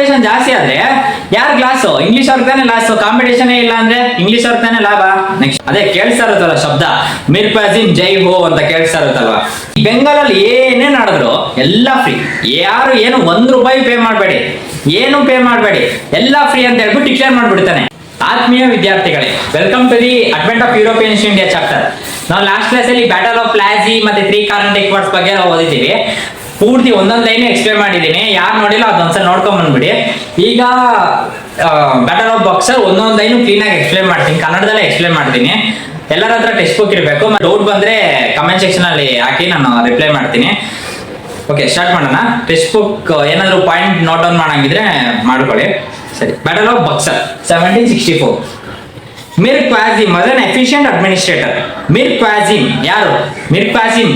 Competition ಜಾಸ್ತಿ ಆದ್ರೆ ಯಾರು ಗ್ಲಾಸು? ಇಂಗ್ಲಿಷ್ ಅವ್ರಿಗೆ ತಾನೇ ಲಾಸು. ಕಾಂಪಿಟೇಷನ್ ಇಲ್ಲ ಅಂದ್ರೆ ಇಂಗ್ಲಿಷ್ ಅವ್ರಿಗೆ ತಾನೇ ಲಾಭ. ನೆಕ್ಸ್ಟ್ ಅದೇ ಕೇಳಿಸ್ತಾ ಇರುತ್ತಲ್ಲ ಶಬ್ದ, ಮಿರ್ ಕ್ವಾಸಿಮ್ ಜೈ ಹೋ ಅಂತ ಕೇಳಿಸ್ತಾ ಇರುತ್ತಲ್ವಾ. ಬೆಂಗಾಲಲ್ಲಿ ಏನೇ ನಡೆದ್ರು ಎಲ್ಲ ಫ್ರೀ. ಯಾರು ಏನು ₹1 ಪೇ ಮಾಡಬೇಡಿ, ಏನು ಪೇ ಮಾಡಬೇಡಿ, ಎಲ್ಲ ಫ್ರೀ ಅಂತ ಹೇಳ್ಬಿಟ್ಟು ಡಿಕ್ಲೇರ್ ಮಾಡ್ಬಿಡ್ತಾನೆ. ಆತ್ಮೀಯ ವಿದ್ಯಾರ್ಥಿಗಳೇ, welcome to the advent of Europeans India chapter. ನಾವು ಲಾಸ್ಟ್ ಕ್ಲಾಸ್ ಅಲ್ಲಿ ಬ್ಯಾಟಲ್ ಆಫ್ ಪ್ಲಾಸಿ ಮತ್ತೆ 3 ಕಾರ್ನೆಟಿಕ್ ವರ್ಡ್ಸ್ ಬಗ್ಗೆ ನಾವು ಓದಿದ್ದೀವಿ. ಪೂರ್ತಿ ಒಂದೊಂದು ಲೈನ್ ಎಕ್ಸ್ಪ್ಲೇನ್ ಮಾಡಿದ್ದೀನಿ. ಯಾರು ನೋಡಿಲ್ಲ ಅದೊಂದ್ಸಲ ನೋಡ್ಕೊಂಡ್ ಬಂದ್ಬಿಡಿ. ಈಗ ಬ್ಯಾಟಲ್ ಆಫ್ ಬಾಕ್ಸರ್ ಒಂದೊಂದು ಲೈನು ಕ್ಲೀನ್ ಆಗಿ ಎಕ್ಸ್ಪ್ಲೇನ್ ಮಾಡ್ತೀನಿ, ಕನ್ನಡದಲ್ಲೇ ಎಕ್ಸ್ಪ್ಲೇನ್ ಮಾಡ್ತೀನಿ. ಎಲ್ಲರ ಹತ್ರ ಟೆಕ್ಸ್ಟ್ ಬುಕ್ ಇರಬೇಕು. ಡೌಟ್ ಬಂದ್ರೆ ಕಮೆಂಟ್ ಸೆಕ್ಷನ್ ಅಲ್ಲಿ ಹಾಕಿ, ನಾನು ರಿಪ್ಲೈ ಮಾಡ್ತೀನಿ. ಓಕೆ, ಸ್ಟಾರ್ಟ್ ಮಾಡೋಣ. ಟೆಕ್ಸ್ಟ್ ಬುಕ್ ಏನಾದ್ರು ಪಾಯಿಂಟ್ ನೋಟ್ ಡೌನ್ ಮಾಡಂಗಿದ್ರೆ ಮಾಡ್ಕೊಳ್ಳಿ. ಸರಿ, battle of Buxar 1764. Mir Qasim was an efficient administrator. Mir Qasim ಯಾರು? ಮಿರ್ ಕ್ವಾಸಿಮ್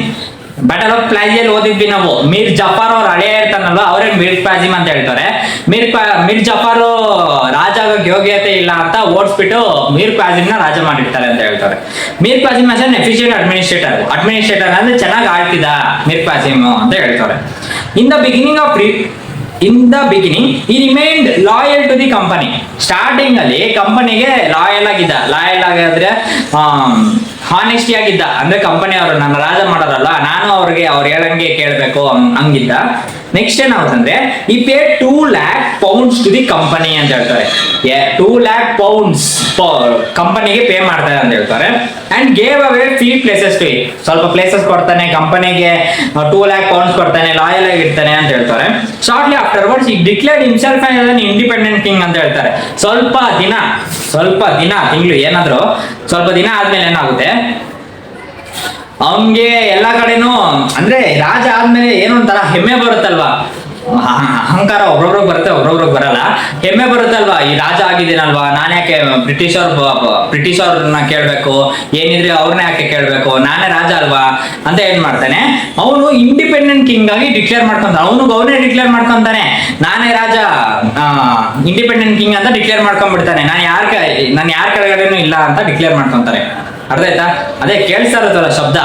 ಬ್ಯಾಟಲ್ ಆಫ್ ಪ್ಲಾಸಿಯಲ್ಲಿ ಓದಿದ್ವಿ ನಾವು. ಮೀರ್ ಜಫಾರ್ ಅವ್ರು ಹಳೆಯ ಇರ್ತಾನಲ್ವ, ಅವರೇ ಮಿರ್ ಕ್ವಾಸಿಮ್ ಅಂತ ಹೇಳ್ತಾರೆ. ಮಿರ್ ಜಫಾರ್ ರಾಜ ಆಗೋಕೆ ಯೋಗ್ಯತೆ ಇಲ್ಲ ಅಂತ ಓಡಿಸ್ಬಿಟ್ಟು ಮಿರ್ ಕ್ವಾಸಿಮ್ ನ ರಾಜ ಮಾಡಿರ್ತಾರೆ ಅಂತ ಹೇಳ್ತಾರೆ. Mir Qasim as an efficient administrator. Administrator ಅಂದ್ರೆ ಚೆನ್ನಾಗಿ ಆಳ್ತಿದ್ದ ಮಿರ್ ಕ್ವಾಸಿಮ್ ಅಂತ ಹೇಳ್ತಾರೆ. In the beginning he remained loyal to the company. Starting ಅಲ್ಲಿ ಕಂಪನಿಗೆ ಲಾಯಲ್ ಆಗಿದ್ದ. ಲಾಯಲ್ ಆಗಿದ್ರೆ ಹಾನೆಸ್ಟಿ ಆಗಿದ್ದ. ಅಂದ್ರೆ ಕಂಪನಿ ಅವರು ನನ್ನ ರಾಜ ಮಾಡೋರಲ್ಲ, ನಾನು ಅವ್ರಿಗೆ ಅವ್ರು ಹೇಳಂಗೆ ಕೇಳಬೇಕು ಹಂಗಿದ್ದ. ನೆಕ್ಸ್ಟ್ ಏನಾಗುತ್ತಂದ್ರೆ ಈ pay £2 lakh to the company ಅಂತ ಹೇಳ್ತಾರೆ. £2 lakh ಕಂಪನಿಗೆ ಪೇ ಮಾಡ್ತಾರೆ ಅಂತ ಹೇಳ್ತಾರೆ. And gave away free places to it. ಸ್ವಲ್ಪ ಪ್ಲೇಸಸ್ ಕೊಡ್ತಾನೆ ಕಂಪನಿಗೆ, £2 lakh ಕೊಡ್ತಾನೆ, ಲಾಯಲ್ ಆಗಿರ್ತಾನೆ ಅಂತ ಹೇಳ್ತಾರೆ. Shortly afterwards he declared himself as an independent king ಅಂತ ಹೇಳ್ತಾರೆ. ಸ್ವಲ್ಪ ದಿನ ತಿಂಗಳು ಏನಾದ್ರು ಸ್ವಲ್ಪ ದಿನ ಆದ್ಮೇಲೆ ಏನಾಗುತ್ತೆ, ಅವನ್ಗೆ ಎಲ್ಲಾ ಕಡೆನೂ ಅಂದ್ರೆ ರಾಜ ಆದ್ಮೇಲೆ ಏನೋ ಒಂಥರ ಹೆಮ್ಮೆ ಬರುತ್ತಲ್ವಾ, ಅಹಂಕಾರ ಒಬ್ರೊಬ್ರಿಗೆ ಬರುತ್ತೆ, ಒಬ್ರೊಬ್ರಿಗೆ ಬರಲ್ಲ. ಹೆಮ್ಮೆ ಬರುತ್ತಲ್ವಾ, ಈ ರಾಜ ಆಗಿದ್ದೀನಲ್ವಾ, ನಾನು ಯಾಕೆ ಬ್ರಿಟಿಷ್ ಅವ್ರನ್ನ ಕೇಳ್ಬೇಕು, ಏನಿದ್ರೆ ಅವ್ರನ್ನ ಯಾಕೆ ಕೇಳ್ಬೇಕು, ನಾನೇ ರಾಜ ಅಲ್ವಾ ಅಂತ ಏನ್ ಮಾಡ್ತಾನೆ, ಅವನು ಇಂಡಿಪೆಂಡೆಂಟ್ ಕಿಂಗ್ ಆಗಿ ಡಿಕ್ಲೇರ್ ಮಾಡ್ಕೊಂತಾನೆ. ಅವನೇ ಡಿಕ್ಲೇರ್ ಮಾಡ್ಕೊಂತಾನೆ, ನಾನೇ ರಾಜ, ಇಂಡಿಪೆಂಡೆಂಟ್ ಕಿಂಗ್ ಅಂತ ಡಿಕ್ಲೇರ್ ಮಾಡ್ಕೊಂಡ್ಬಿಡ್ತಾನೆ. ನಾನು ಯಾರ ಕೆಳಗಡೆನೂ ಇಲ್ಲ ಅಂತ ಡಿಕ್ಲೇರ್ ಮಾಡ್ಕೊಂತಾರೆ. ಅರ್ಥ ಆಯ್ತಾ? ಅದೇ ಕೇಳಿಸ್ತಾ ಇರುತ್ತಲ್ಲ ಶಬ್ದ,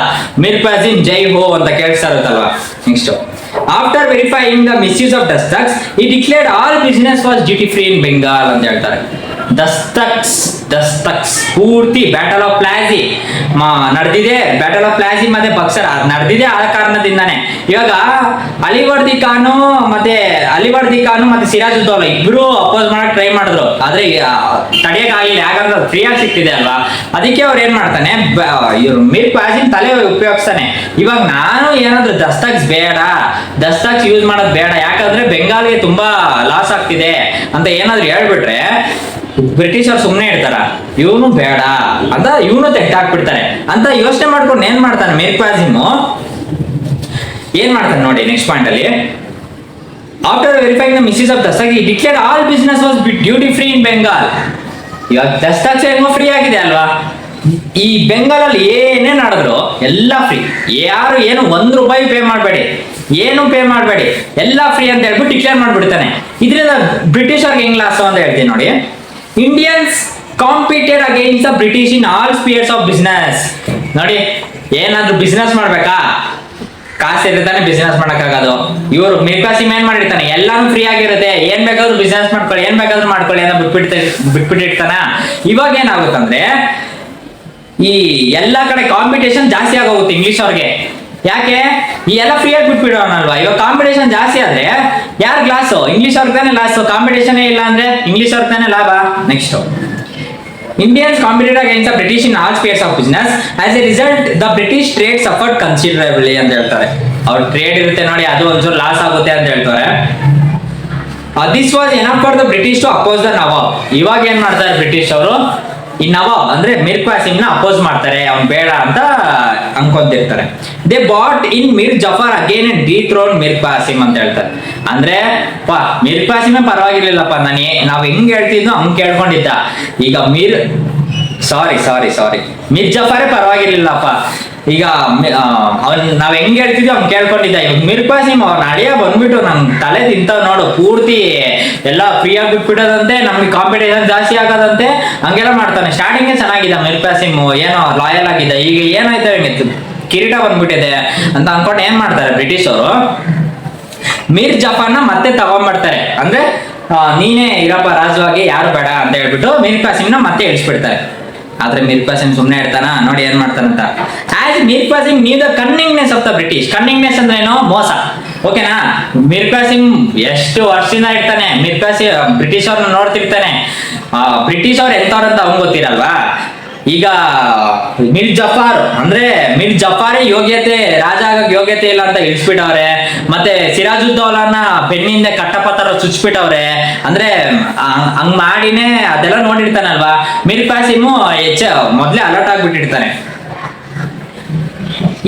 ಮಿರ್ ಕ್ವಾಸಿಮ್ ಜೈ ಹೋ ಅಂತ ಕೇಳಿಸ್ತಾ ಇರುತ್ತಲ್ವಾ. Next, after verifying the misuse of dastaks he declared all business was duty free in Bengal ಅಂತ ಹೇಳ್ತಾರೆ. ದಸ್ತಕ್ಸ್ ಪೂರ್ತಿ ಬ್ಯಾಟಲ್ ಆಫ್ ಪ್ಲಾಸಿ ನಡೆದಿದೆ. ಬ್ಯಾಟಲ್ ಆಫ್ ಪ್ಲಾಸಿ ಮತ್ತೆ ಬಕ್ಸರ್ ನಡೆದಿದೆ ಆ ಕಾರಣದಿಂದಾನೆ. ಇವಾಗ ಅಲಿವರ್ದಿ ಖಾನು ಮತ್ತೆ ಸಿರಾಜುದ್ದೌಲಾ ಇಬ್ರು ಅಪೋಸ್ ಮಾಡಕ್ ಟ್ರೈ ಮಾಡಿದ್ರು, ಆದ್ರೆ ತಡೆಯಕ್ ಆಗಿಲ್ಲ. ಯಾಕಂದ್ರೆ ಫ್ರೀ ಆಗಿ ಸಿಗ್ತಿದೆ ಅಲ್ವಾ, ಅದಕ್ಕೆ ಅವ್ರು ಏನ್ ಮಾಡ್ತಾನೆ, ಇವ್ರು ಮಿರ್ ಕ್ವಾಸಿಮ್ ತಲೆ ಉಪಯೋಗಿಸ್ತಾನೆ. ಇವಾಗ ನಾನು ಏನಾದ್ರು ದಸ್ತಕ್ಸ್ ಯೂಸ್ ಮಾಡೋದು ಬೇಡ, ಯಾಕಂದ್ರೆ ಬೆಂಗಾಲ್ಗೆ ತುಂಬಾ ಲಾಸ್ ಆಗ್ತಿದೆ ಅಂತ ಏನಾದ್ರು ಹೇಳ್ಬಿಟ್ರೆ ಬ್ರಿಟಿಷ್ ಅವ್ರು ಸುಮ್ಮನೆ ಇರ್ತಾರ, ಇವನು ಬೇಡ ಅಂತ ಇವನು ತೆಗ್ದಾಕ್ಬಿಡ್ತಾರೆ ಅಂತ ಯೋಚನೆ ಮಾಡ್ಕೊಂಡು ಏನ್ ಮಾಡ್ತಾನೆ ಮಿರ್ ಕ್ವಾಸಿಮ್, ಏನ್ ಮಾಡ್ತಾನೆ ನೋಡಿ ನೆಕ್ಸ್ಟ್ ಪಾಯಿಂಟ್ ಅಲ್ಲಿ. After verifying the misuse of dastak he declared all business was duty free in Bengal. ಇವಾಗ ದಸ್ತಕ್ಸ್ ಹೆಂಗೋ ಫ್ರೀ ಆಗಿದೆ ಅಲ್ವಾ, ಈ ಬೆಂಗಾಲಲ್ಲಿ ಏನೇ ನಡೆದ್ರು ಎಲ್ಲ ಫ್ರೀ. ಯಾರು ಏನು ₹1 ಪೇ ಮಾಡಬೇಡಿ, ಏನು ಪೇ ಮಾಡಬೇಡಿ, ಎಲ್ಲ ಫ್ರೀ ಅಂತ ಹೇಳ್ಬಿಟ್ಟು ಡಿಕ್ಲೇರ್ ಮಾಡ್ಬಿಡ್ತಾನೆ. ಇದರಿಂದ ಬ್ರಿಟಿಷ್ ಅವ್ರಿಗೆ ಹೆಂಗ್ ಲಾಸ್ ಅಂತ ಹೇಳ್ತೀನಿ ನೋಡಿ. Indians ಕಾಂಪಿಟೆಡ್ against the British in all spears of business. ನೋಡಿ, ಏನಾದ್ರು ಬಿಸ್ನೆಸ್ ಮಾಡ್ಬೇಕಾ, ಕಾಸು ಇರ್ತಾನೆ ಬಿಸ್ನೆಸ್ ಮಾಡಕ್ಕಾಗೋದು. ಇವರು ಮಿರ್ ಕ್ವಾಸಿಮ್ ಏನ್ ಮಾಡಿರ್ತಾನೆ, ಎಲ್ಲಾನು ಫ್ರೀ ಆಗಿರುತ್ತೆ, ಏನ್ ಬೇಕಾದ್ರೂ ಬಿಸ್ನೆಸ್ ಮಾಡ್ಕೊಳ್ಳಿ, ಏನ್ ಬೇಕಾದ್ರೂ ಮಾಡ್ಕೊಳ್ಳಿ ಅಂತ ಬಿಟ್ಬಿಟ್ಟಿರ್ತಾನ. ಇವಾಗ ಏನಾಗುತ್ತಂದ್ರೆ ಈ ಎಲ್ಲಾ ಕಡೆ ಕಾಂಪಿಟೇಷನ್ ಜಾಸ್ತಿ ಆಗೋಗುತ್ತೆ ಇಂಗ್ಲಿಷ್ ಅವ್ರಿಗೆ. ಯಾಕೆ, ಈ ಎಲ್ಲ ಫ್ರೀ ಆಗಿ ಬಿಟ್ಬಿಡೋಣಲ್ವಾ. ಇವಾಗ ಕಾಂಪಿಟೇಷನ್ ಜಾಸ್ತಿ ಆದ್ರೆ ಯಾರು ಗ್ಲಾಸು? ಇಂಗ್ಲಿಷ್ ಅವ್ರಿಗೆ ತಾನೇ ಲಾಸು. ಕಾಂಪಿಟೇಷನ್ ಇಲ್ಲ ಅಂದ್ರೆ ಇಂಗ್ಲಿಷ್ ಅವ್ರಿಗೆ ತಾನೇ ಲಾಭ. Next, Indians competed against the British in all spheres of business. As a result, the British trade suffered considerably ಅಂತ ಹೇಳ್ತಾರೆ. ಅವ್ರ ಟ್ರೇಡ್ ಇರುತ್ತೆ ನೋಡಿ, ಅದು ಒಂಚೂರು ಲಾಸ್ ಆಗುತ್ತೆ ಅಂತ ಹೇಳ್ತಾರೆ. This was enough for the British to oppose the Nawab. ಇವಾಗ ಏನ್ ಮಾಡ್ತಾರೆ ಬ್ರಿಟಿಷ್ ಅವರು, ಈ ನವಾಬ್ ಅಂದ್ರೆ ಮಿರ್ ಕ್ವಾಸಿಮ್ ನ ಅಪೋಸ್ ಮಾಡ್ತಾರೆ, ಅವ್ನು ಬೇಡ ಅಂತ ಅನ್ಕೊಂತಿರ್ತಾರೆ. They brought in Mir Jafar again and dethrone Mir Qasim ಅಂತ ಹೇಳ್ತಾರೆ. ಅಂದ್ರೆ ಮಿರ್ ಕ್ವಾಸಿಮೇ ಪರವಾಗಿರ್ಲಿಲ್ಲಪ್ಪ, ನಾವ್ ಹೆಂಗ್ ಹೇಳ್ತಿದ್ನೋ ಹಂಗ್ ಕೇಳ್ಕೊಂಡಿದ್ದ. ಈಗ ಮಿರ್ ಜಫಾರೇ ಪರವಾಗಿರ್ಲಿಲ್ಲಪ್ಪ, ಈಗ ನಾವ್ ಹೆಂಗ್ ಹೇಳ್ತಿದ್ವಿ ಅವ್ನು ಕೇಳ್ಕೊಂಡಿದ್ದ. ಇವಾಗ ಮಿರ್ ಕ್ವಾಸಿಮ್ ಅವ್ನ ಅಡಿಯ ಬಂದ್ಬಿಟ್ಟು ನಮ್ ತಲೆ ತಿಂತಾವ್ ನೋಡು, ಪೂರ್ತಿ ಎಲ್ಲ ಫ್ರೀ ಆಗಿ ಬಿಟ್ಬಿಡೋದಂತೆ, ನಮ್ಗೆ ಕಾಂಪಿಟೇಷನ್ ಜಾಸ್ತಿ ಆಗೋದಂತೆ, ಹಂಗೆಲ್ಲ ಮಾಡ್ತಾನೆ. ಸ್ಟಾರ್ಟಿಂಗ್ ಚೆನ್ನಾಗಿದ್ದ ಮಿರ್ ಕ್ವಾಸಿಮ್, ಏನೋ ಲಾಯಲ್ ಆಗಿದ್ದ. ಈಗ ಏನಾಯ್ತು, ಕಿರೀಟ ಬಂದ್ಬಿಟ್ಟಿದೆ ಅಂತ ಅನ್ಕೊಂಡು ಏನ್ ಮಾಡ್ತಾರೆ ಬ್ರಿಟಿಷ್ ಅವರು, ಮಿರ್ ಜಫಾರ್ನ ಮತ್ತೆ ತಗೊಂಡ್ಬರ್ತಾರೆ. ಅಂದ್ರೆ ನೀನೇ ಇರಪ್ಪ ರಾಜವಾಗಿ, ಯಾರು ಬೇಡ ಅಂತ ಹೇಳ್ಬಿಟ್ಟು ಮೀರ್ ಕಾಸಿಂನ ಮತ್ತೆ ಇಳಿಸ್ಬಿಡ್ತಾರೆ. ಆದ್ರೆ ಮೀರ್ ಕಾಸಿಂ ಸುಮ್ನೆ ಇರ್ತಾನ, ನೋಡಿ ಏನ್ ಮಾಡ್ತಾನಂತ. As Mir Qasim knew the cunningness of the British. ಕನ್ನಿಂಗ್ನೆಸ್ ಅಂದ್ರೆ ಏನೋ ಮೋಸ, ಓಕೆನಾ. ಮೀರ್ ಕಾಸಿಂ ಎಷ್ಟು ವರ್ಷದಿಂದ ಇರ್ತಾನೆ, ಮೀರ್ ಕಾಸಿಂ ಬ್ರಿಟಿಷ್ ಅವ್ರನ್ನ ನೋಡ್ತಿರ್ತಾನೆ. ಬ್ರಿಟಿಷ್ ಅವ್ರು ಎಂತವ್ರಂತ ಅವ್ನ್ ಗೊತ್ತಿರಲ್ವಾ. ಈಗ ಮಿರ್ ಜಫಾರ್ ಅಂದ್ರೆ ಮಿರ್ ಜಫಾರೇ ಯೋಗ್ಯತೆ, ರಾಜ ಆಗಕ್ ಯೋಗ್ಯತೆ ಇಲ್ಲ ಅಂತ ಇಳಿಸ್ಬಿಟ್ಟವ್ರೆ. ಮತ್ತೆ ಸಿರಾಜುದ್ದೌಲಾನ ಬೆನ್ನಿಂದ ಕಟ್ಟಪತ್ರ ಚುಚ್ಬಿಟ್ಟವ್ರೆ. ಅಂದ್ರೆ ಹಂಗ್ ಮಾಡಿನೇ ಅದೆಲ್ಲ ನೋಡಿರ್ತಾನಲ್ವಾ. ಮೀರ್ ಕಾಸಿಮು ಮೊದ್ಲೇ ಅಲರ್ಟ್ ಆಗ್ಬಿಟ್ಟಿರ್ತಾನೆ.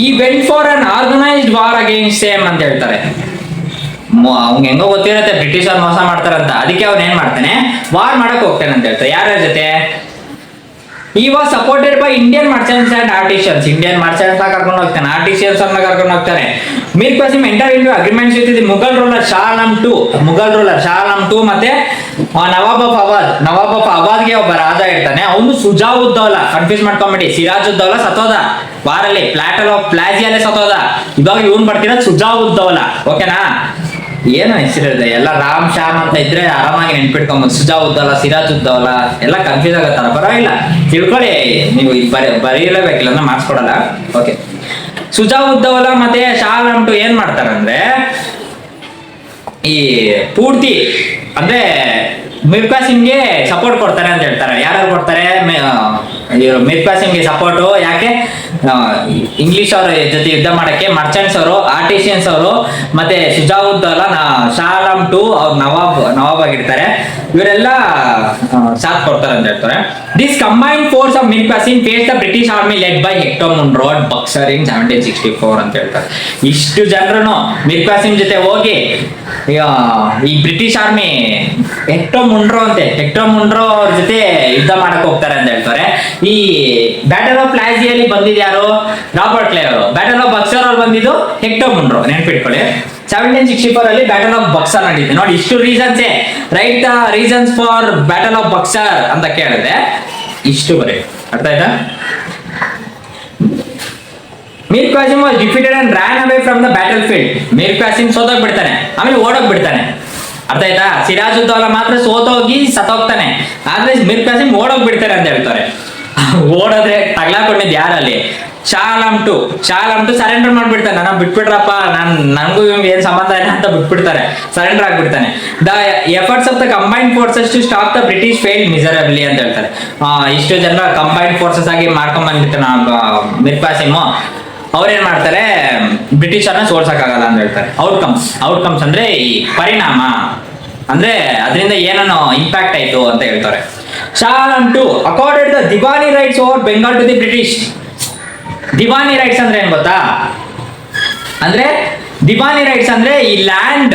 ಈ went for an organised war against same ಅಂತ ಹೇಳ್ತಾರೆ. ಅವ್ನಿಗೆ ಹೆಂಗೋ ಗೊತ್ತಿರತ್ತೆ ಬ್ರಿಟಿಷ್ ಅವ್ರು ಮೋಸ ಮಾಡ್ತಾರಂತ, ಅದಕ್ಕೆ ಅವ್ನು ಏನ್ ಮಾಡ್ತಾನೆ, ವಾರ್ ಮಾಡಕ್ ಹೋಗ್ತಾನೆ ಅಂತ ಹೇಳ್ತಾರೆ. ಯಾರ ಜೊತೆ? He was supported by Indian merchants and artisans. Indian merchants ಕರ್ಕೊಂಡು ಹೋಗ್ತಾನೆ, ಆರ್ಟಿಷಿಯನ್ಸ್ ಅನ್ನ ಕರ್ಕೊಂಡು ಹೋಗ್ತಾನೆ. Mir Qasim enter into agreements with the Mughal ruler Shah Alam II ಮತ್ತೆ ನವಾಬ್ ಆಫ್ ಅವಾದ್ಗೆ ಒಬ್ಬ ರಾಜ ಇರ್ತಾನೆ. ಅವನು ಸುಜಾವುದ್ದೌಲಾ, ಕನ್ಫ್ಯೂಸ್ ಮಾಡ್ಕೊಂಬೇಡಿ. ಸಿರಾಜುದ್ದೌಲಾ ಸತ್ತೋದ ವಾರಲ್ಲಿ, ಬ್ಯಾಟಲ್ ಆಫ್ ಪ್ಲಾಜಿಯಲ್ಲೇ ಸತ್ತೋದ. ಇವಾಗ ಇವನ್ ಬರ್ತಿರೋದು ಸುಜಾವುದ್ದೌಲಾ, ಓಕೆನಾ. ಏನು ಹೆಸರಿದೆ ಎಲ್ಲ ರಾಮ್ ಶ್ಯಾಮ್ ಅಂತ ಇದ್ರೆ ಆರಾಮಾಗಿ ನೆನ್ಪಿಟ್ಕೊಂಬೋದು. ಸುಜಾವುದ್ದೌಲಾ, ಸಿರಾಜುದ್ದೌಲಾ ಎಲ್ಲ ಕನ್ಫ್ಯೂಸ್ ಆಗತ್ತಾರ, ಪರವಾಗಿಲ್ಲ ತಿಳ್ಕೊಳ್ಳಿ. ನೀವು ಬರೀಲೇಬೇಕಿಲ್ಲ ಅಂದ್ರೆ ಮಾರ್ಕ್ಸ್ ಕೊಡಲ್ಲ. ಓಕೆ, ಸುಜಾವುದ್ದೌಲಾ ಮತ್ತೆ ಶಾ ಆಲಂ II ಏನ್ ಮಾಡ್ತಾರಂದ್ರೆ, ಈ ಪೂರ್ತಿ ಅಂದ್ರೆ ಮೀರ್ ಕಾಸಿಂಗೆ ಸಪೋರ್ಟ್ ಕೊಡ್ತಾರೆ ಅಂತ ಹೇಳ್ತಾರೆ. ಯಾರು ಕೊಡ್ತಾರೆ? ಮೀರ್ ಕಾಸಿಂಗೆ ಸಪೋರ್ಟು ಯಾಕೆ? ಇಂಗ್ಲಿಷ್ ಅವ್ರ ಜೊತೆ ಯುದ್ಧ ಮಾಡಕ್ಕೆ ಮರ್ಚೆಂಟ್ಸ್ ಅವರು, ಆರ್ಟಿಷಿಯನ್ಸ್ ಅವರು ಮತ್ತೆ ಸುಜಾವುದ್ದೌಲಾ, ಶಾ ಆಲಂ II ಅವ್ರು ನವಾಬ್ ಆಗಿರ್ತಾರೆ. ಇವರೆಲ್ಲ ಸಾಥ್ ಕೊಡ್ತಾರೆ ಅಂತ ಹೇಳ್ತಾರೆ. This combined force of Mir Qasim face the British army led by Hector Munro at Buxar in 1764 ಅಂತ ಹೇಳ್ತಾರೆ. ಇಷ್ಟು ಜನರು ಮೀರ್ ಕಾಸಿಂ ಜೊತೆ ಹೋಗಿ ಈ ಬ್ರಿಟಿಷ್ ಆರ್ಮಿ ಹೆಕ್ಟರ್ ಮುನ್ರೋ ಅವ್ರ ಜೊತೆ ಯುದ್ಧ ಮಾಡಕ್ ಹೋಗ್ತಾರೆ ಅಂತ ಹೇಳ್ತಾರೆ. ಈ ಬ್ಯಾಟಲ್ ಆಫ್ ಪ್ಲಾಜಿಯಲ್ಲಿ ಬಂದಿದ್ದು ಯಾರು? ರಾಬರ್ಟ್ ಕ್ಲೈವ್ ಅವರು. ಬ್ಯಾಟಲ್ ಆಫ್ ಬಕ್ಸರ್ ಅವ್ರು ಬಂದಿದ್ದು ಹೆಕ್ಟರ್ ಮುನ್ರೋ, ನೆನ್ಪಿಟ್ಕೊಳ್ಳಿ. 1764 ಅಲ್ಲಿ ಬ್ಯಾಟಲ್ ಆಫ್ ಬಕ್ಸರ್ ನಡೀತೆ. ನೋಡಿ ಇಷ್ಟು ರೀಸನ್ಸೇ, right the reasons for battle of Buxar ಅಂತ ಕೇಳಿದ್ರೆ ಇಷ್ಟು ಬರೀ, ಅರ್ಥ ಆಯ್ತಾ? Mir Qasim was defeated and ran away from the battle field. Mir Qasim ಸೋತೋಗ್ ಬಿಡ್ತಾನೆ, ಆಮೇಲೆ ಓಡೋಗ್ ಬಿಡ್ತಾನೆ, ಅರ್ಥ ಆಯ್ತಾ? ಸಿರಾಜುದ್ದೌಲಾ ಮಾತ್ರ ಸೋತೋಗಿ ಸತ್ತೋಗ್ತಾನೆ, ಆದ್ರೆ ಮೀರ್ ಕಾಸಿಂ ಓಡೋಗ್ ಬಿಡ್ತಾರೆ ಅಂತ ಹೇಳ್ತಾರೆ. ಓಡೋದ್ರೆ ತಗ್ಲಾಕೊಂಡಿದ್ ಯಾರಲ್ಲಿ? ಶಾ ಆಲಂ II ಸರೆಂಡರ್ ಮಾಡ್ಬಿಡ್ತಾನೆ. ನಾನು ಬಿಟ್ಬಿಡ್ರಪ್ಪ, ನನಗೂ ಇವ್ಗೆ ಏನ್ ಸಂಬಂಧ ಇಲ್ಲ ಅಂತ ಬಿಟ್ಬಿಡ್ತಾರೆ, ಸರೆಂಡರ್ ಆಗ್ಬಿಡ್ತಾನೆ. The efforts of the combined forces to stop the British failed miserably ಅಂತ ಹೇಳ್ತಾರೆ. ಇಷ್ಟು ಜನ ಕಂಬೈನ್ಡ್ ಫೋರ್ಸಸ್ ಆಗಿ ಮಾಡ್ಕೊಂಡ್ ಬಂದಿರ್ತಾನೆ ಮೀರ್ ಕಾಸಿಂ. ಅವ್ರೇನ್ ಮಾಡ್ತಾರೆ, ಬ್ರಿಟಿಷರ್ನ ಸೋಲ್ಸಕ್ಕಾಗಲ್ಲ ಅಂತ ಹೇಳ್ತಾರೆ. ಔಟ್ಕಮ್ಸ್ ಅಂದ್ರೆ ಈ ಪರಿಣಾಮ, ಅಂದ್ರೆ ಅದರಿಂದ ಏನೋ ಇಂಪ್ಯಾಕ್ಟ್ ಆಯ್ತು ಅಂತ ಹೇಳ್ತಾರೆ. Shah Alam II accorded the diwani rights over Bengal to the British. Diwani rights ಅಂದ್ರೆ ಏನ್ ಗೊತ್ತಾ? ಅಂದ್ರೆ ದಿವಾನಿ ರೈಟ್ಸ್ ಅಂದ್ರೆ ಈ ಲ್ಯಾಂಡ್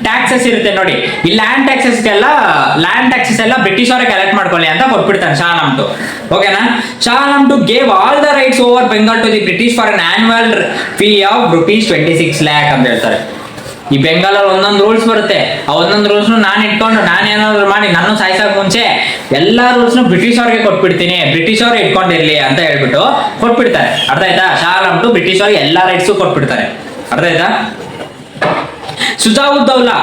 ಟ್ಯಾಕ್ಸಸ್ ಇರುತ್ತೆ ನೋಡಿ. ಈ ಲ್ಯಾಂಡ್ ಟ್ಯಾಕ್ಸಸ್ ಎಲ್ಲ ಬ್ರಿಟಿಷ್ ಅವರೇ ಕಲೆಕ್ಟ್ ಮಾಡ್ಕೊಳ್ಳಿ ಅಂತ ಕೊಟ್ಬಿಡ್ತಾನೆ ಶಾ ಆಲಂ II, ಓಕೆನಾ. Shah Alam II gave all the rights over Bengal to the British for an annual fee of ₹26 lakh ಅಂತ ಹೇಳ್ತಾರೆ. ಈ ಬೆಂಗಾಲಲ್ಲಿ ಒಂದೊಂದು ರೂಲ್ಸ್ ಬರುತ್ತೆ, ಆ ಒಂದೊಂದು ರೂಲ್ಸ್ ನಾನು ಇಟ್ಕೊಂಡು ನಾನೇನಾದ್ರು ಮಾಡಿ ನನ್ನ ಸಾಯಿಸಕ್ ಮುಂಚೆ ಎಲ್ಲಾ ರೂಲ್ಸ್ ಬ್ರಿಟಿಷ್ ಅವ್ರಿಗೆ ಕೊಟ್ಬಿಡ್ತೀನಿ, ಬ್ರಿಟಿಷ್ ಅವ್ರು ಇಟ್ಕೊಂಡಿರ್ಲಿ ಅಂತ ಹೇಳ್ಬಿಟ್ಟು ಕೊಟ್ಬಿಡ್ತಾರೆ, ಅರ್ಥ ಆಯ್ತಾ? ಶಾ ಆಲಂ II ಬ್ರಿಟಿಷ್ ಅವ್ರಿಗೆ ಎಲ್ಲಾ ರೈಟ್ಸು ಕೊಟ್ಬಿಡ್ತಾರೆ, ಅರ್ಥ ಆಯ್ತಾ? ಸುಜಾವುದ್ದೌಲಾ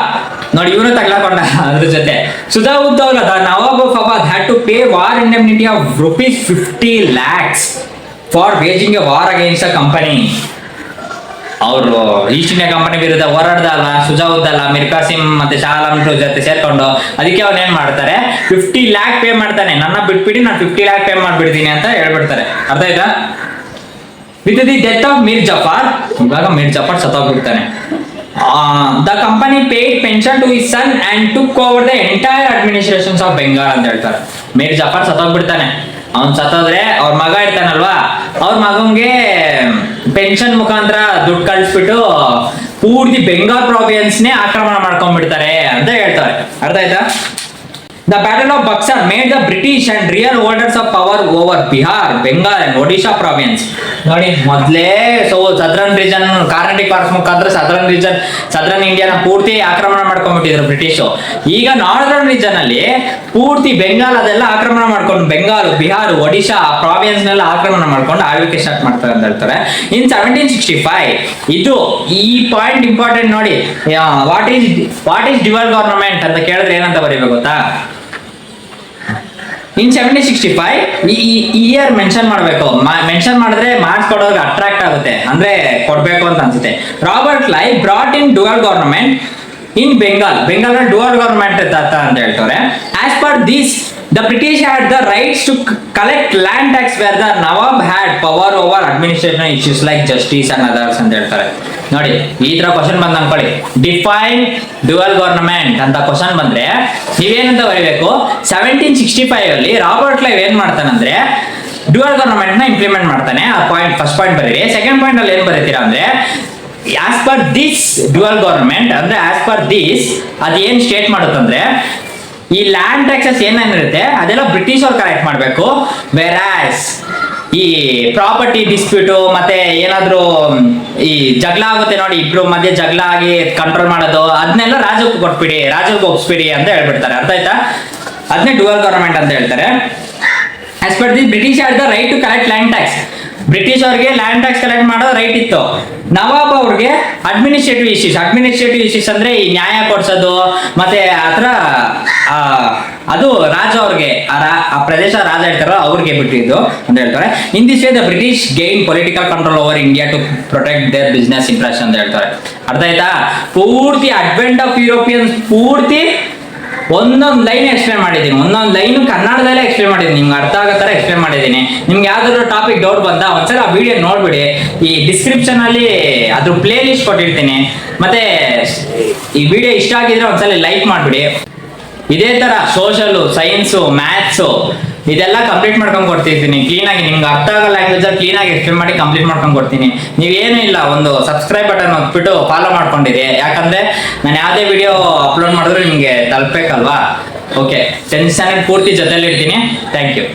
ನೋಡಿ, ಇವನು ತಗ್ಲಾಕೊಂಡ ಅದ್ರ ಜೊತೆ. Shujauddaula the nawab of Awadh had to pay war indemnity of ₹50 lakhs for waging a war against a company. ಅವರು ಈಸ್ಟ್ ಇಂಡಿಯಾ ಕಂಪನಿ ವಿರುದ್ಧ ಹೋರಾಡ್ದ ಅಲ್ವಾ ಸುಜಾವುದ್ದೌಲಾ, ಮೀರ್ ಕಾಸಿಂ ಮತ್ತೆ ಶಾ ಆಲಂ II ಜೊತೆ ಸೇರ್ಕೊಂಡು. ಅದಕ್ಕೆ ಅವ್ನು ಏನ್ ಮಾಡ್ತಾರೆ, 50 lakh ಪೇ ಮಾಡ್ತಾನೆ. ನನ್ನ ಬಿಟ್ಬಿಡಿ, ನಾನು 50 lakh ಪೇ ಮಾಡ್ಬಿಡ್ತೀನಿ ಅಂತ ಹೇಳ್ಬಿಡ್ತಾರೆ, ಅರ್ಥ ಆಯ್ತಾ? With the death of Mir Jafar, ಇವಾಗ ಮೀರ್ ಜಫಾರ್ ಸತ್ತೋಗ್ಬಿಡ್ತಾನೆ. The company paid pension to his son and took over the entire administrations of Bengal ಅಂತ ಹೇಳ್ತಾರೆ. ಮೀರ್ ಜಫಾರ್ ಸತ್ತೋಗ್ಬಿಡ್ತಾನೆ. ಅವ್ನ್ ಸತ್ತೋದ್ರೆ ಅವ್ರ ಮಗ ಇರ್ತಾನಲ್ವಾ, ಅವ್ರ ಮಗಂಗೆ ಪೆನ್ಷನ್ ಮುಖಾಂತರ ದುಡ್ಡು ಕಳಿಸ್ಬಿಟ್ಟು ಪೂರ್ತಿ ಬೆಂಗಾಲ್ ಪ್ರಾವಿನ್ಸ್ನೇ ಆಕ್ರಮಣ ಮಾಡ್ಕೊಂಡ್ಬಿಡ್ತಾರೆ ಅಂತ ಹೇಳ್ತಾರೆ, ಅರ್ಥ ಆಯ್ತಾ? The Battle of Buxar made the British and real holders of power over Bihar, Bengal and Odisha province. ನೋಡಿ ಮೊದಲೇ ಸದರ್ನ್ ರೀಜನ್ ಕಾರ್ನಾಟಿಕ್ ವಾರ್ಸ್ ಮುಖಾಂತರ ಸದರ್ನ್ ಇಂಡಿಯಾನ ಪೂರ್ತಿ ಆಕ್ರಮಣ ಮಾಡ್ಕೊಂಡ್ಬಿಟ್ಟಿದ್ರು ಬ್ರಿಟಿಷ್. ಈಗ ನಾರ್ದರ್ನ್ ರೀಜನ್ ಅಲ್ಲಿ ಪೂರ್ತಿ ಬೆಂಗಾಲ್ ಅದೆಲ್ಲ ಆಕ್ರಮಣ ಮಾಡ್ಕೊಂಡು ಬೆಂಗಾಲ್, ಬಿಹಾರ್, ಒಡಿಶಾ ಪ್ರಾವಿನ್ಸ್ ನೆಲ್ಲ ಆಕ್ರಮಣ ಮಾಡ್ಕೊಂಡು ಆಳ್ವಿಕೆ ಸ್ಟಾರ್ಟ್ ಮಾಡ್ತಾರೆ ಅಂತ ಹೇಳ್ತಾರೆ. ಇನ್ 1765 ಇದು ಈ ಪಾಯಿಂಟ್ ಇಂಪಾರ್ಟೆಂಟ್ ನೋಡಿ. ವಾಟ್ ಈಸ್ ಡ್ಯುಯಲ್ ಗವರ್ನಮೆಂಟ್ ಅಂತ ಕೇಳಿದ್ರೆ ಏನಂತ ಬರೀಬೇಕು ಗೊತ್ತಾ? ಇನ್ 1765 ಈ ಇಯರ್ ಮೆನ್ಷನ್ ಮಾಡಬೇಕು. ಮೆನ್ಷನ್ ಮಾಡಿದ್ರೆ ಮಾರ್ಕ್ಸ್ ಕೊಡೋರಿಗೆ ಅಟ್ರಾಕ್ಟ್ ಆಗುತ್ತೆ, ಅಂದ್ರೆ ಕೊಡ್ಬೇಕು ಅಂತ ಅನ್ಸುತ್ತೆ. Robert Clive brought in dual government in Bengal dual government ಅಂತ ಹೇಳ್ತಾರೆ. As per this the British had the rights to collect land tax where the Nawab had power over administration issues like justice and others ಅಂತ ಹೇಳ್ತಾರೆ. ನೋಡಿ ಈ ತರ question ಬಂದ್ ಅನ್ಕೊಳ್ಳಿ, define dual government ಅಂತ ಕ್ವಶನ್ ಬಂದ್ರೆ ನೀವೇನಂತ ಬರೀಬೇಕು? 1765 ಅಲ್ಲಿ ರಾಬರ್ಟ್ ಕ್ಲೈವ್ ಏನ್ ಮಾಡ್ತಾನಂದ್ರೆ ಡ್ಯುಯಲ್ ಗವರ್ನಮೆಂಟ್ ನ ಇಂಪ್ಲಿಮೆಂಟ್ ಮಾಡ್ತಾನೆ. ಆ ಪಾಯಿಂಟ್ ಫಸ್ಟ್ ಪಾಯಿಂಟ್ ಬರೀರಿ. ಸೆಕೆಂಡ್ ಪಾಯಿಂಟ್ ಅಲ್ಲಿ ಏನ್ ಬರೀತೀರಾ ಅಂದ್ರೆ as per this dual government ಅಂದ್ರೆ ಆಸ್ ಪರ್ ದಿಸ್ ಅದ್ ಏನ್ ಸ್ಟೇಟ್ ಮಾಡುತ್ತಂದ್ರೆ ಈ ಲ್ಯಾಂಡ್ ಟ್ಯಾಕ್ಸಸ್ ಏನೇನಿರುತ್ತೆ ಅದೆಲ್ಲ ಬ್ರಿಟಿಷ್ ಅವ್ರು ಕಲೆಕ್ಟ್ ಮಾಡಬೇಕು. ವೆರಾಸ್ ಈ ಪ್ರಾಪರ್ಟಿ ಡಿಸ್ಪ್ಯೂಟು ಮತ್ತೆ ಏನಾದ್ರು ಈ ಜಗಳ ಆಗುತ್ತೆ ನೋಡಿ, ಇಬ್ರು ಮಧ್ಯೆ ಜಗಳ ಆಗಿ ಕಂಟ್ರೋಲ್ ಮಾಡೋದು, ಅದನ್ನೆಲ್ಲ ರಾಜಕ್ಕೆ ಕೊಟ್ಬಿಡಿ, ರಾಜಕ್ಕೆ ಒಪ್ಪಿಸ್ಬಿಡಿ ಅಂತ ಹೇಳ್ಬಿಡ್ತಾರೆ. ಅರ್ಥ ಆಯ್ತಾ? ಅದನ್ನೇ ಡ್ಯುಯಲ್ ಗವರ್ನಮೆಂಟ್ ಅಂತ ಹೇಳ್ತಾರೆ. As per the British had the right to collect land tax. British ಅವ್ರಿಗೆ ಲ್ಯಾಂಡ್ ಟ್ಯಾಕ್ಸ್ ಕಲೆಕ್ಟ್ ಮಾಡೋ ರೈಟ್ ಇತ್ತು. ನವಾಬ್ ಅವ್ರಿಗೆ ಅಡ್ಮಿನಿಸ್ಟ್ರೇಟಿವ್ ಇಶ್ಯೂಸ್ ಅಂದ್ರೆ ಈ ನ್ಯಾಯ ಕೊಡ್ಸೋದು ಮತ್ತೆ ಆತರ ಅದು ರಾಜ ಅವ್ರಿಗೆ ಆ ಪ್ರದೇಶ ರಾಜ ಹೇಳ್ತಾರೋ ಅವ್ರಿಗೆ ಬಿಟ್ಟಿದ್ದು ಅಂತ ಹೇಳ್ತಾರೆ. In this way the British gain political control over India to protect their business interest ಅಂತ ಹೇಳ್ತಾರೆ. ಅರ್ಥ ಆಯ್ತಾ? ಪೂರ್ತಿ ಅಡ್ವೆಂಟ್ ಆಫ್ ಯುರೋಪಿಯನ್ಸ್ ಪೂರ್ತಿ ಒಂದೊಂದು ಲೈನ್ ಎಕ್ಸ್ಪ್ಲೇನ್ ಮಾಡಿದ್ದೀನಿ, ಒಂದೊಂದು ಲೈನ್ ಕನ್ನಡದಲ್ಲೇ ಎಕ್ಸ್ಪ್ಲೇನ್ ಮಾಡಿದ್ದೀನಿ, ನಿಮ್ಗೆ ಅರ್ಥ ಆಗೋ ಥರ ಎಕ್ಸ್ಪ್ಲೇನ್ ಮಾಡಿದ್ದೀನಿ. ನಿಮ್ಗೆ ಯಾವ್ದಾದ್ರು ಟಾಪಿಕ್ ಡೌಟ್ ಬಂದ ಒಂದ್ಸಲ ಆ ವಿಡಿಯೋ ನೋಡ್ಬಿಡಿ. ಈ ಡಿಸ್ಕ್ರಿಪ್ಷನ್ ಅಲ್ಲಿ ಅದ್ರ ಪ್ಲೇ ಲಿಸ್ಟ್ ಕೊಟ್ಟಿರ್ತೀನಿ. ಮತ್ತೆ ಈ ವಿಡಿಯೋ ಇಷ್ಟ ಆಗಿದ್ರೆ ಒಂದ್ಸಲ ಲೈಕ್ ಮಾಡ್ಬಿಡಿ. ಇದೇ ತರ ಸೋಷಲ್, ಸೈನ್ಸು, ಮ್ಯಾಥ್ಸು ಇದೆಲ್ಲ ಕಂಪ್ಲೀಟ್ ಮಾಡ್ಕೊಂಡು ಕೊಡ್ತಿರ್ತೀನಿ ಕ್ಲೀನಾಗಿ. ನಿಮ್ಗೆ ಅರ್ಥ ಆಗೋ ಲ್ಯಾಂಗ್ವೇಜ್ ಅಲ್ಲಿ ಕ್ಲೀನಾಗಿ ಎಕ್ಸ್ಪ್ಲೇನ್ ಮಾಡಿ ಕಂಪ್ಲೀಟ್ ಮಾಡ್ಕೊಂಡು ಕೊಡ್ತೀನಿ. ನೀವೇನೂ ಇಲ್ಲ, ಒಂದು ಸಬ್ಸ್ಕ್ರೈಬ್ ಬಟನ್ ಹೊತ್ಬಿಟ್ಟು ಫಾಲೋ ಮಾಡ್ಕೊಂಡಿರಿ. ಯಾಕಂದ್ರೆ ನಾನು ಯಾವುದೇ ವಿಡಿಯೋ ಅಪ್ಲೋಡ್ ಮಾಡಿದ್ರು ನಿಮಗೆ ತಲುಪಬೇಕಲ್ವಾ? ಓಕೆ, ಟೆನ್ಷನ್ ಪೂರ್ತಿ ಜೊತೆಲಿ ಇರ್ತೀನಿ. Thank you.